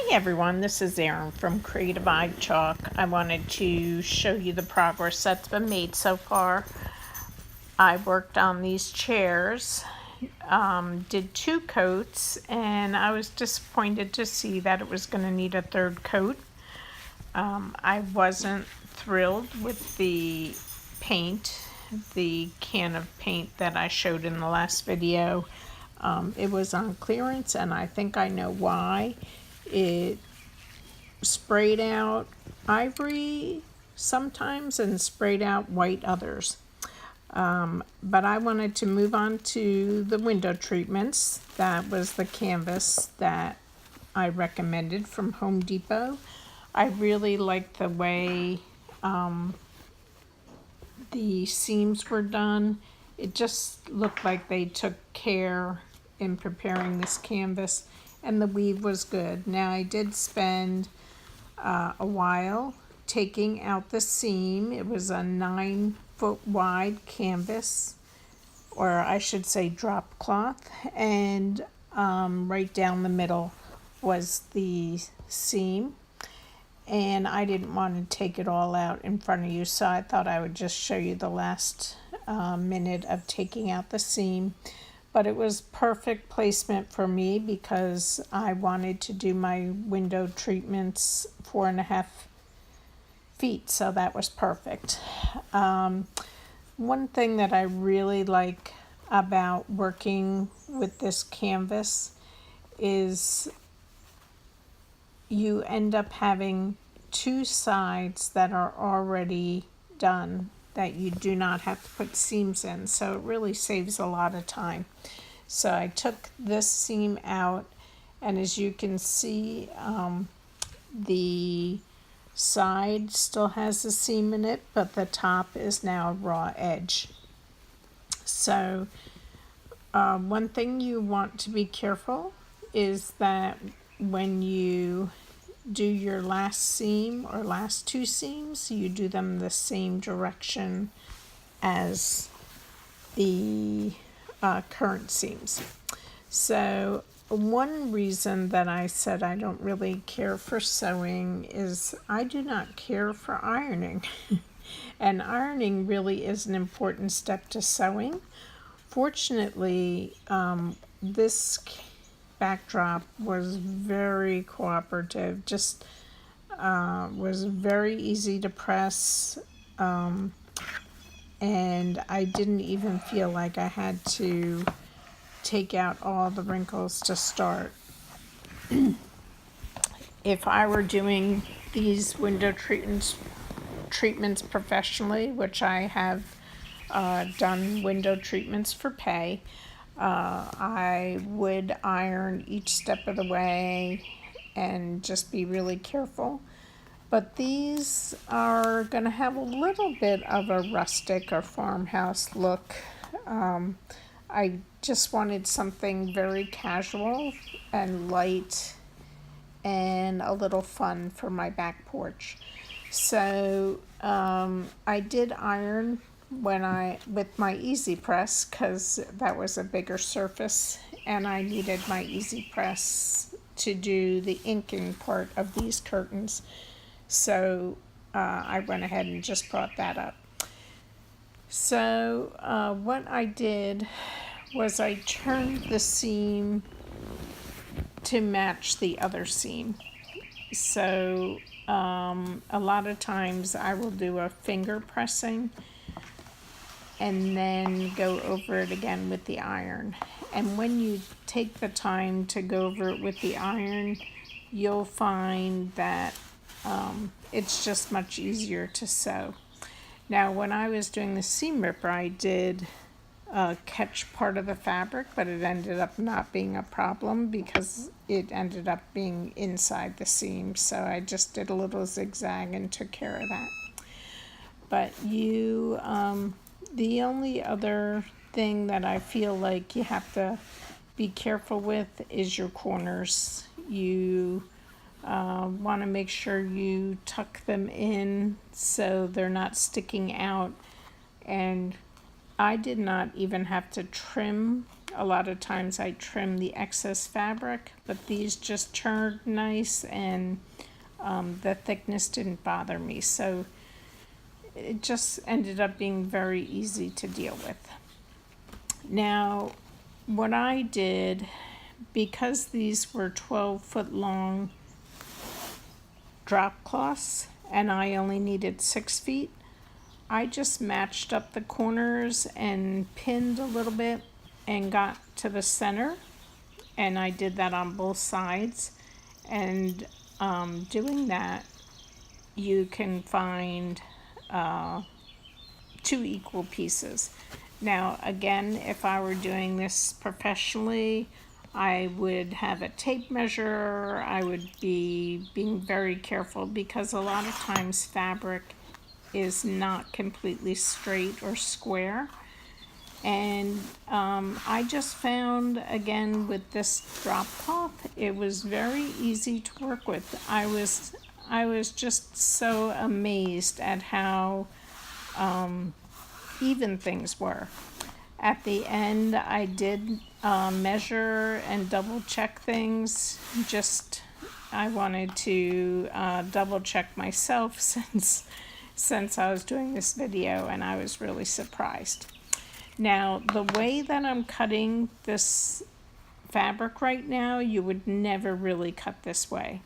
Hey everyone, this is Erin from Creative Eye Chalk. I wanted to show you the progress that's been made so far. I worked on these chairs, did 2 coats, and I was disappointed to see that it was going to need a 3rd coat. I wasn't thrilled with the paint, the can of paint that I showed in the last video. It was on clearance, and I think I know why. It sprayed out ivory sometimes and sprayed out white others. But I wanted to move on to the window treatments. That was the canvas that I recommended from Home Depot. I really liked the way the seams were done. It just looked like they took care in preparing this canvas, and the weave was good. Now I did spend a while taking out the seam. It was a 9-foot wide canvas, or I should say drop cloth, and right down the middle was the seam. And I didn't want to take it all out in front of you, so I thought I would just show you the last minute of taking out the seam. But it was perfect placement for me because I wanted to do my window treatments 4.5 feet, so that was perfect. One thing that I really like about working with this canvas is you end up having 2 sides that are already done that you do not have to put seams in, so it really saves a lot of time. So I took this seam out, and as you can see, the side still has a seam in it, but the top is now a raw edge. So one thing you want to be careful is that when you do your last seam or last 2 seams, you do them the same direction as the current seams. So one reason that I said I don't really care for sewing is I do not care for ironing. And ironing really is an important step to sewing. Fortunately, this backdrop was very cooperative, just was very easy to press, and I didn't even feel like I had to take out all the wrinkles to start. If I were doing these window treatments professionally, which I have done window treatments for pay, I would iron each step of the way and just be really careful. But these are going to have a little bit of a rustic or farmhouse look. I just wanted something very casual and light and a little fun for my back porch. So I did iron with my Easy Press, because that was a bigger surface and I needed my Easy Press to do the inking part of these curtains. So I went ahead and just brought that up. So what I did was I turned the seam to match the other seam. So a lot of times I will do a finger pressing and then go over it again with the iron. And when you take the time to go over it with the iron, you'll find that it's just much easier to sew. Now, when I was doing the seam ripper, I did catch part of the fabric, but it ended up not being a problem because it ended up being inside the seam. So I just did a little zigzag and took care of that. But the only other thing that I feel like you have to be careful with is your corners. You want to make sure you tuck them in so they're not sticking out. And I did not even have to trim. A lot of times I trim the excess fabric, but these just turned nice, and the thickness didn't bother me. So it just ended up being very easy to deal with. Now, what I did, because these were 12-foot long drop cloths and I only needed 6 feet, I just matched up the corners and pinned a little bit and got to the center, and I did that on both sides. And doing that, you can find 2 equal pieces. Now again, if I were doing this professionally, I would have a tape measure. I would be being very careful, because a lot of times fabric is not completely straight or square. And I just found, again, with this drop cloth, it was very easy to work with. I was just so amazed at how even things were. At the end, I did measure and double check things. I wanted to double check myself since I was doing this video, and I was really surprised. Now, the way that I'm cutting this fabric right now, you would never really cut this way.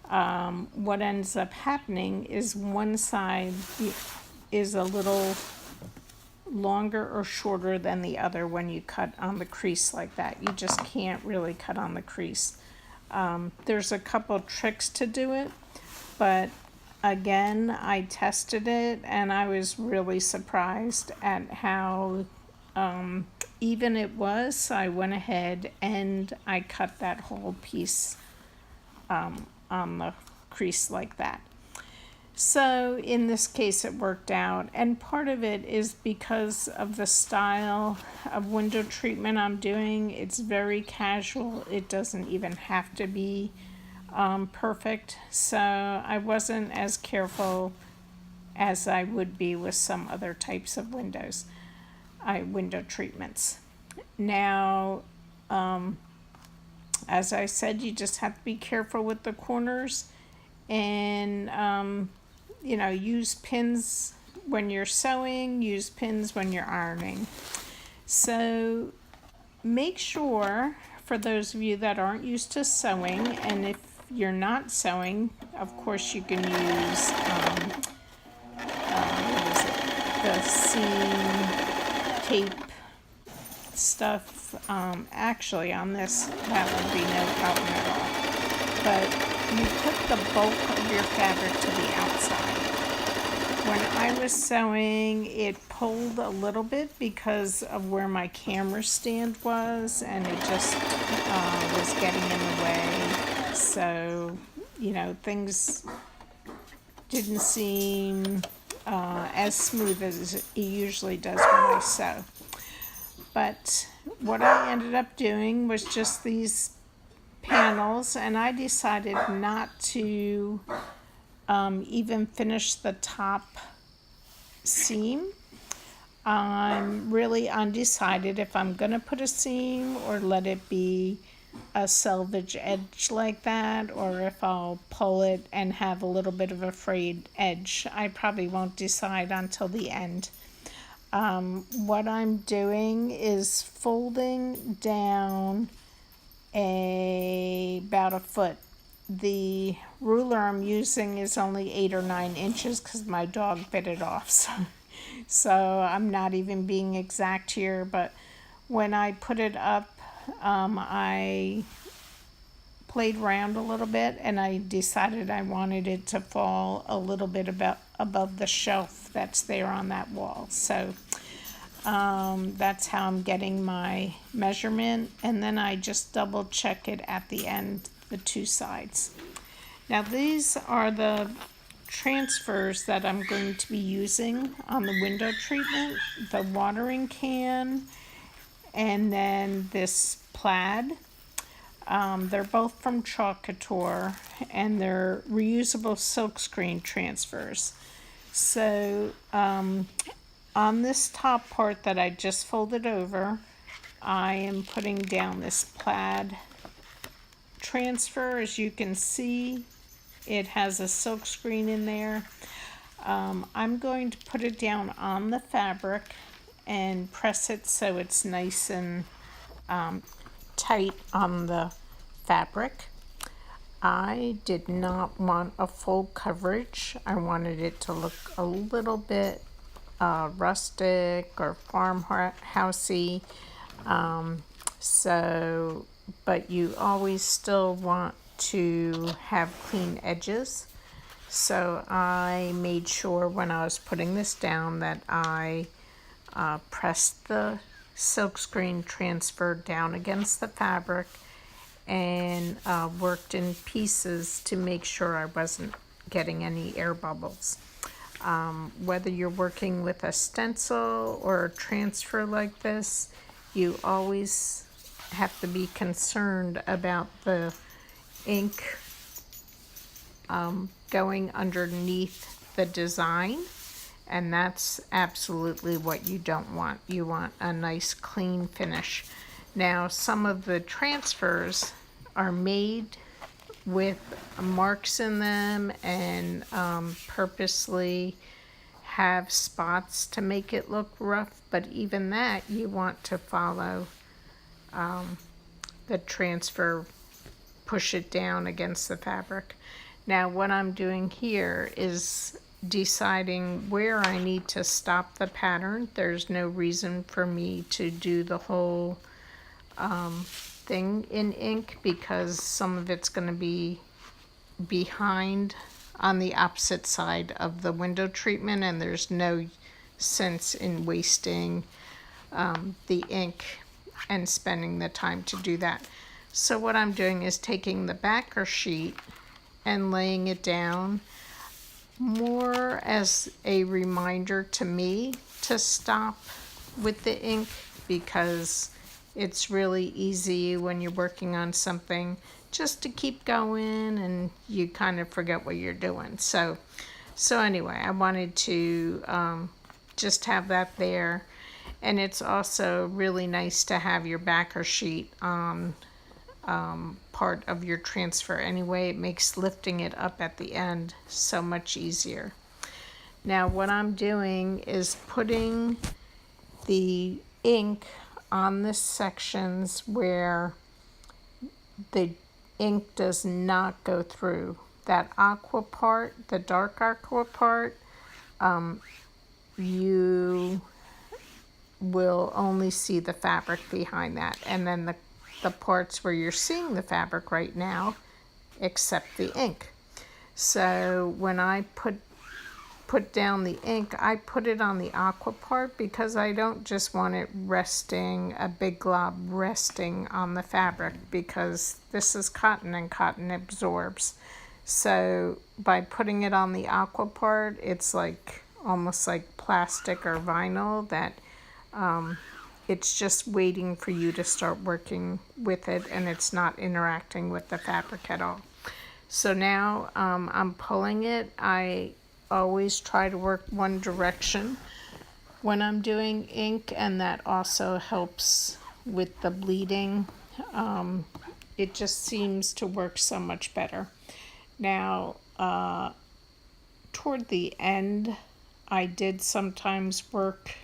What ends up happening is one side is a little longer or shorter than the other when you cut on the crease like that. You just can't really cut on the crease. There's a couple tricks to do it, but again, I tested it and I was really surprised at how even it was. I went ahead and I cut that whole piece on the crease like that. So in this case it worked out, and part of it is because of the style of window treatment I'm doing. It's very casual. It doesn't even have to be perfect, so I wasn't as careful as I would be with some other types of window treatments. Now, as I said, you just have to be careful with the corners, and use pins when you're sewing, use pins when you're ironing. So make sure, for those of you that aren't used to sewing, and if you're not sewing, of course you can use the seam tape stuff. Actually on this, that would be no problem at all. But you put the bulk of your fabric to the outside. When I was sewing, it pulled a little bit because of where my camera stand was, and it just was getting in the way. So, things didn't seem as smooth as it usually does when I sew. But what I ended up doing was just these panels, and I decided not to even finish the top seam. I'm really undecided if I'm going to put a seam or let it be a selvage edge like that, or if I'll pull it and have a little bit of a frayed edge. I probably won't decide until the end. What I'm doing is folding down about a foot. The ruler I'm using is only 8 or 9 inches because my dog bit it off, so I'm not even being exact here. But when I put it up, I played around a little bit, and I decided I wanted it to fall a little bit above the shelf that's there on that wall. So that's how I'm getting my measurement, and then I just double check it at the end, the 2 sides. Now these are the transfers that I'm going to be using on the window treatment: the watering can and then this plaid. They're both from Couture, and they're reusable silkscreen transfers. So on this top part that I just folded over, I am putting down this plaid transfer. As you can see, it has a silk screen in there. I'm going to put it down on the fabric and press it so it's nice and tight on the fabric. I did not want a full coverage. I wanted it to look a little bit rustic or farmhousey. But you always still want to have clean edges. So I made sure when I was putting this down that I pressed the silkscreen transfer down against the fabric and worked in pieces to make sure I wasn't getting any air bubbles. Whether you're working with a stencil or a transfer like this, you always have to be concerned about the ink going underneath the design, and that's absolutely what you don't want. You want a nice clean finish. Now, some of the transfers are made with marks in them and purposely have spots to make it look rough, but even that you want to follow the transfer, push it down against the fabric. Now what I'm doing here is deciding where I need to stop the pattern. There's no reason for me to do the whole thing in ink because some of it's going to be behind on the opposite side of the window treatment, and there's no sense in wasting the ink and spending the time to do that. So what I'm doing is taking the backer sheet and laying it down more as a reminder to me to stop with the ink, because it's really easy when you're working on something just to keep going and you kind of forget what you're doing. So anyway, I wanted to just have that there. And it's also really nice to have your backer sheet on part of your transfer anyway. It makes lifting it up at the end so much easier. Now what I'm doing is putting the ink on the sections where the ink does not go through. That aqua part, the dark aqua part, you will only see the fabric behind that, and then the parts where you're seeing the fabric right now, except the ink. So when I put down the ink, I put it on the aqua part because I don't just want it resting, a big glob resting on the fabric, because this is cotton and cotton absorbs. So by putting it on the aqua part, it's like almost like plastic or vinyl that it's just waiting for you to start working with it, and it's not interacting with the fabric at all. So now I'm pulling it. I always try to work one direction when I'm doing ink, and that also helps with the bleeding. It just seems to work so much better. Now, toward the end, I did sometimes work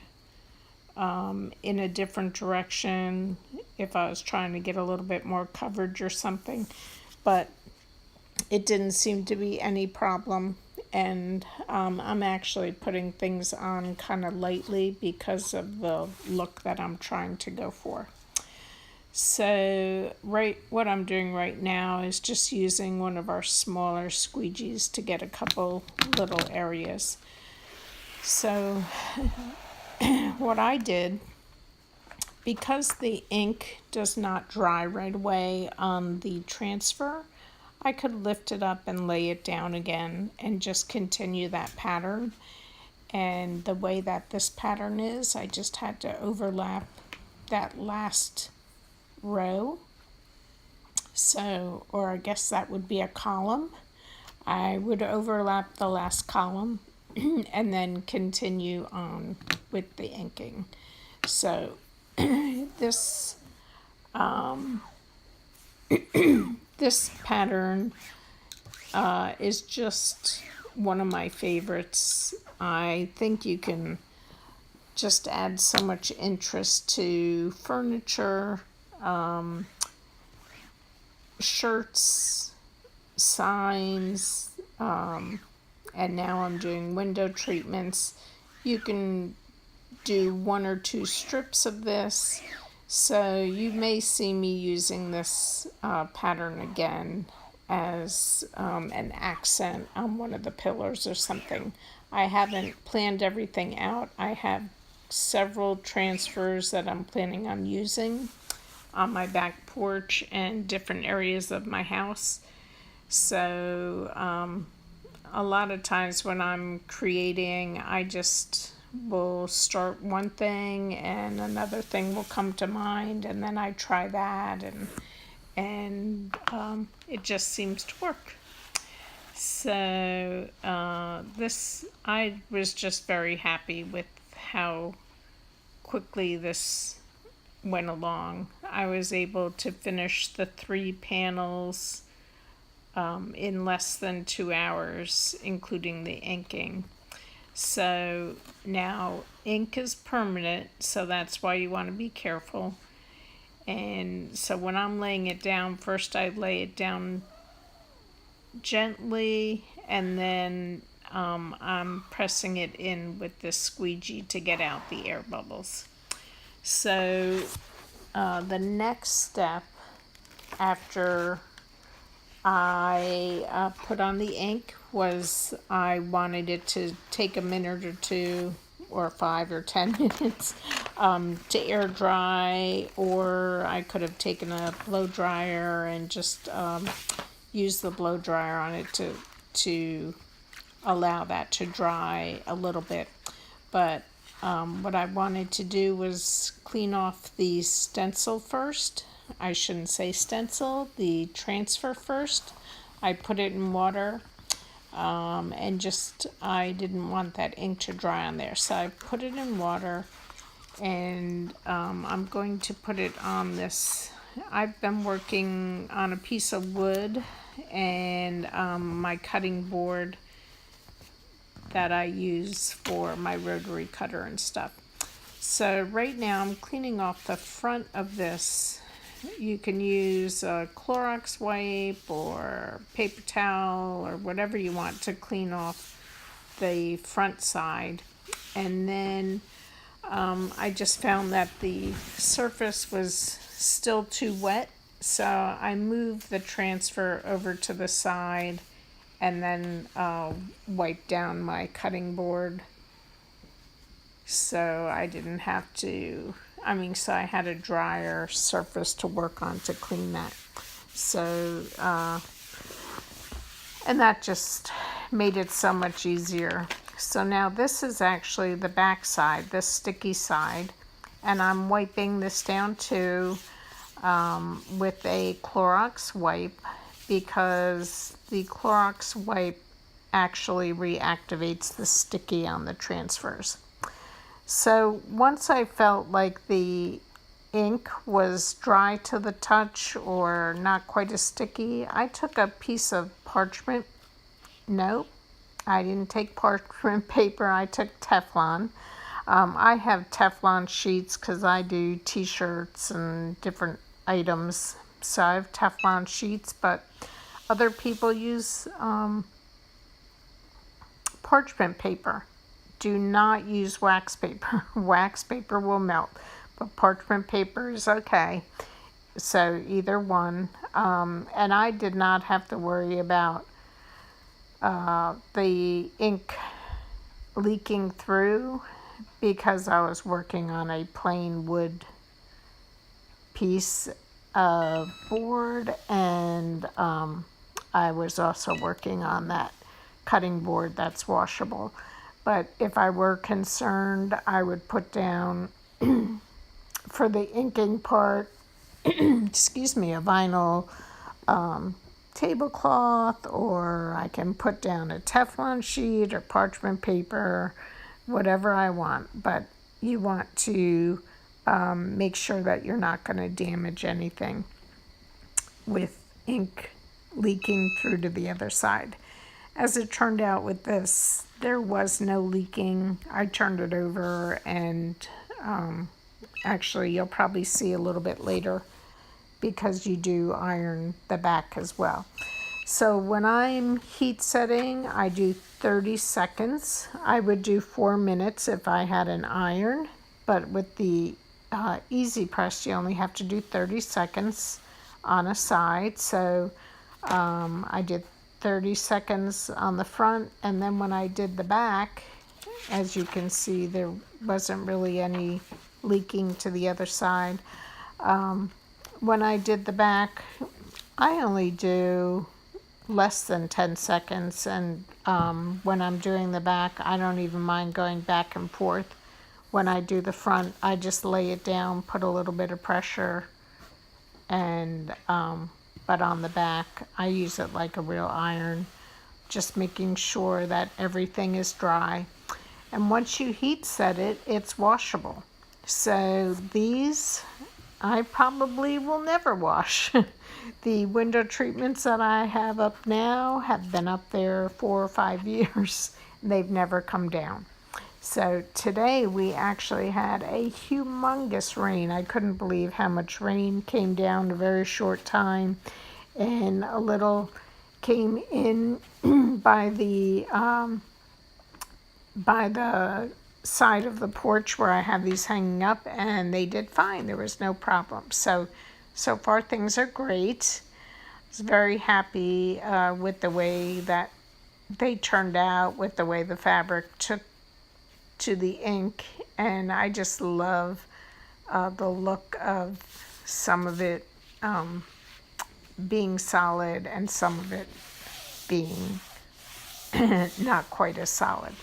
in a different direction if I was trying to get a little bit more coverage or something, but it didn't seem to be any problem. And I'm actually putting things on kind of lightly because of the look that I'm trying to go for. So what I'm doing right now is just using one of our smaller squeegees to get a couple little areas. So what I did, because the ink does not dry right away on the transfer, I could lift it up and lay it down again and just continue that pattern. And the way that this pattern is, I just had to overlap that last row. So, or I guess that would be a column. I would overlap the last column and then continue on with the inking. So this this pattern is just one of my favorites. I think you can just add so much interest to furniture, shirts, signs, and now I'm doing window treatments. You can do 1 or 2 strips of this, so you may see me using this pattern again as an accent on one of the pillars or something. I haven't planned everything out. I have several transfers that I'm planning on using on my back porch and different areas of my house. So a lot of times when I'm creating, I just will start one thing and another thing will come to mind, and then I try that, and it just seems to work. So this, I was just very happy with how quickly this went along. I was able to finish the 3 panels in less than 2 hours, including the inking. So now ink is permanent, so that's why you want to be careful. And so when I'm laying it down, first I lay it down gently, and then I'm pressing it in with this squeegee to get out the air bubbles. So the next step after I put on the ink was I wanted it to take a minute or 2 or 5 or 10 minutes to air dry, or I could have taken a blow dryer and just use the blow dryer on it to allow that to dry a little bit. But what I wanted to do was clean off the stencil first. I shouldn't say stencil, the transfer first. I put it in water and just, I didn't want that ink to dry on there. So I put it in water, and I'm going to put it on this. I've been working on a piece of wood and my cutting board that I use for my rotary cutter and stuff. So right now I'm cleaning off the front of this. You can use a Clorox wipe or paper towel or whatever you want to clean off the front side. And then I just found that the surface was still too wet, so I moved the transfer over to the side and then wipe down my cutting board, so I didn't have to, so I had a drier surface to work on to clean that. So, and that just made it so much easier. So now this is actually the back side, this sticky side, and I'm wiping this down too with a Clorox wipe, because the Clorox wipe actually reactivates the sticky on the transfers. So once I felt like the ink was dry to the touch or not quite as sticky, I took a piece of parchment. Nope, I didn't take parchment paper, I took Teflon. I have Teflon sheets because I do t-shirts and different items. So I have Teflon sheets, but other people use parchment paper. Do not use wax paper. Wax paper will melt, but parchment paper is okay. So either one. And I did not have to worry about the ink leaking through, because I was working on a plain wood piece of board, and I was also working on that cutting board that's washable. But if I were concerned, I would put down for the inking part, excuse me, a vinyl tablecloth, or I can put down a Teflon sheet or parchment paper, whatever I want. But you want to make sure that you're not going to damage anything with ink leaking through to the other side. As it turned out with this, there was no leaking. I turned it over, and actually you'll probably see a little bit later because you do iron the back as well. So when I'm heat setting, I do 30 seconds. I would do 4 minutes if I had an iron, but with the easy press, you only have to do 30 seconds on a side. So I did 30 seconds on the front, and then when I did the back, as you can see, there wasn't really any leaking to the other side. When I did the back, I only do less than 10 seconds, and when I'm doing the back, I don't even mind going back and forth. When I do the front, I just lay it down, put a little bit of pressure, and but on the back, I use it like a real iron, just making sure that everything is dry. And once you heat set it, it's washable. So these I probably will never wash. The window treatments that I have up now have been up there 4 or 5 years. They've never come down. So today we actually had a humongous rain. I couldn't believe how much rain came down in a very short time. And a little came in by the side of the porch where I have these hanging up, and they did fine. There was no problem. So far things are great. I was very happy with the way that they turned out, with the way the fabric took to the ink, and I just love the look of some of it being solid and some of it being not quite as solid.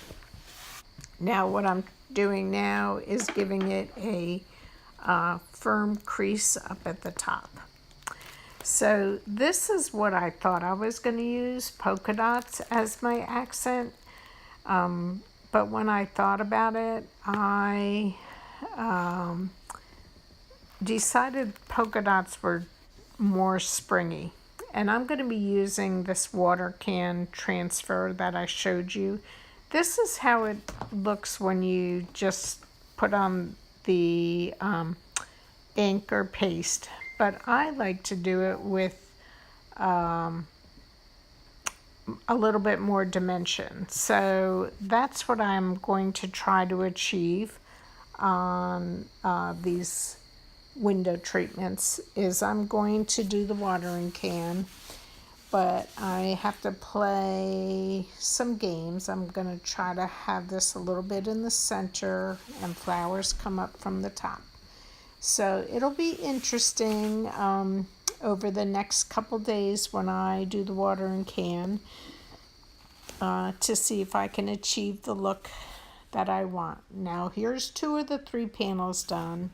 Now what I'm doing now is giving it a firm crease up at the top. So this is what I thought I was going to use, polka dots as my accent. But when I thought about it, I decided polka dots were more springy. And I'm going to be using this water can transfer that I showed you. This is how it looks when you just put on the ink or paste. But I like to do it with a little bit more dimension. So that's what I'm going to try to achieve on these window treatments, is I'm going to do the watering can, but I have to play some games. I'm going to try to have this a little bit in the center and flowers come up from the top. So it'll be interesting over the next couple days when I do the watering can to see if I can achieve the look that I want. Now here's 2 of the 3 panels done.